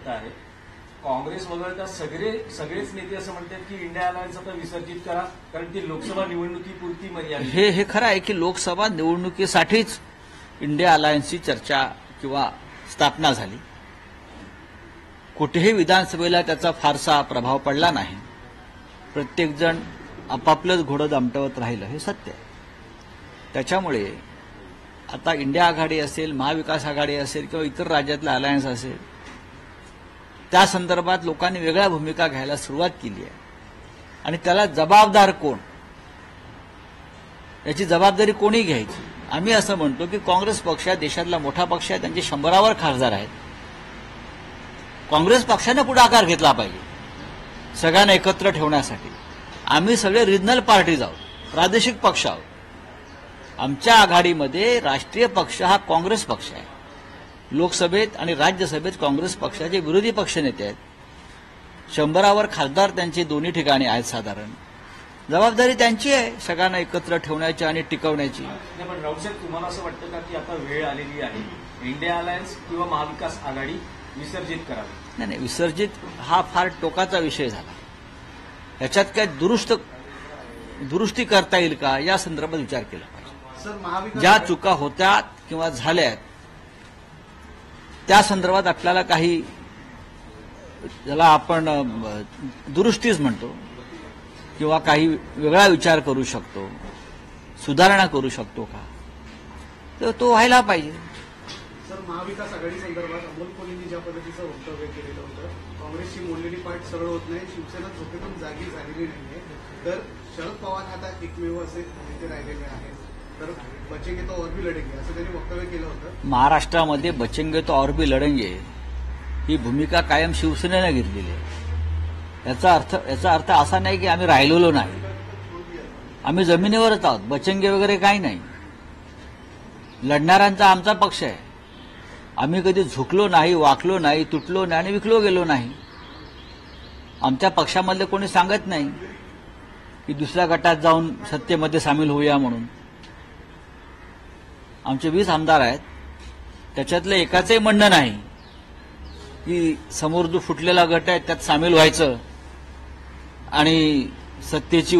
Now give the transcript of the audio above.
आवश्यकता आहे. काँग्रेस वगळता सगळेच नेते असं म्हणतात की इंडिया अलायन्स आता विसर्जित करा, कारण ती लोकसभा निवडणुकीपुरती मर्यादित. हे खरं आहे की लोकसभा निवडणुकीसाठीच इंडिया अलायन्सची चर्चा किंवा स्थापना झाली. कुठेही विधानसभेला त्याचा फारसा प्रभाव पडला नाही. प्रत्येकजण आपापलंच घोडं दामटवत राहिलं हे सत्य आहे. त्याच्यामुळे आता इंडिया आघाडी असेल, महाविकास आघाडी असेल किंवा इतर राज्यातला अलायन्स असेल, त्या संदर्भात लोकांनी वेगळ्या भूमिका घ्यायला सुरुवात केली आहे. आणि त्याला जबाबदार कोण, याची जबाबदारी कोणी घ्यायची. आम्ही असं म्हणतो की काँग्रेस पक्ष देशातला मोठा पक्ष आहे, त्यांचे 100वर खासदार आहेत. काँग्रेस पक्षाने पुढाकार घेतला पाहिजे सगळ्यांना एकत्र ठेवण्यासाठी. आम्ही सगळे रिजनल पार्टीज आहोत, प्रादेशिक पक्ष आहोत. आमच्या आघाडीमध्ये राष्ट्रीय पक्ष हा काँग्रेस पक्ष आहे. लोकसभेत आणि राज्यसभेत काँग्रेस पक्षाचे विरोधी पक्षनेते आहेत. 100वर खासदार त्यांचे दोन्ही ठिकाणी आहेत. साधारण जबाबदारी त्यांची आहे सगळ्यांना एकत्र ठेवण्याची आणि टिकवण्याची. पण राऊत साहेब, तुम्हाला असं वाटतं का की आता वेळ आलेली आहे इंडिया अलायन्स किंवा महाविकास आघाडी विसर्जित करावी? नाही, विसर्जित हा फार टोकाचा विषय झाला. याच्यात काय दुरुस्ती करता येईल का या संदर्भात विचार केला पाहिजे. ज्या चुका होत्या किंवा झाल्यात त्या संदर्भात आपल्याला काही, ज्याला आपण दुरुस्तीच म्हणतो, किंवा काही वेगळा विचार करू शकतो, सुधारणा करू शकतो का, तर तो व्हायला पाहिजे. सर, महाविकास आघाडी संदर्भात अमोल कोल्हेंनी ज्या पद्धतीचं वक्तव्य केलेलं होतं, काँग्रेसची मोडलेली पाठ सरळ होत नाही, शिवसेना झोपेतून जागी झालेली नाहीये, तर शरद पवार आता एकमेव असे नेते राहिलेले आहेत, तर बचेंगे तो और भी लढेंगे असं त्यांनी वक्तव्य केलं होतं. महाराष्ट्रामध्ये बचेंगे तो और भी लढेंगे ही भूमिका कायम शिवसेनेनं घेतलेली आहे. याचा अर्थ असा नाही की आम्ही राहिलेलो नाही. आम्ही जमिनीवरच आहोत. बचेंगे वगैरे काही नाही. लढणाऱ्यांचा आमचा पक्ष आहे. आम्ही कधी झुकलो नाही, वाकलो नाही, तुटलो नाही आणि विकलो गेलो नाही. आमच्या पक्षामधले कोणी सांगत नाही की दुसऱ्या गटात जाऊन सत्तेमध्ये सामील होऊया म्हणून. आमचे 20 आमदार आहेत, त्याच्यातलं एकाचंही म्हणणं नाही की समोर जो फुटलेला गट आहे त्यात सामील व्हायचं आणि सत्तेची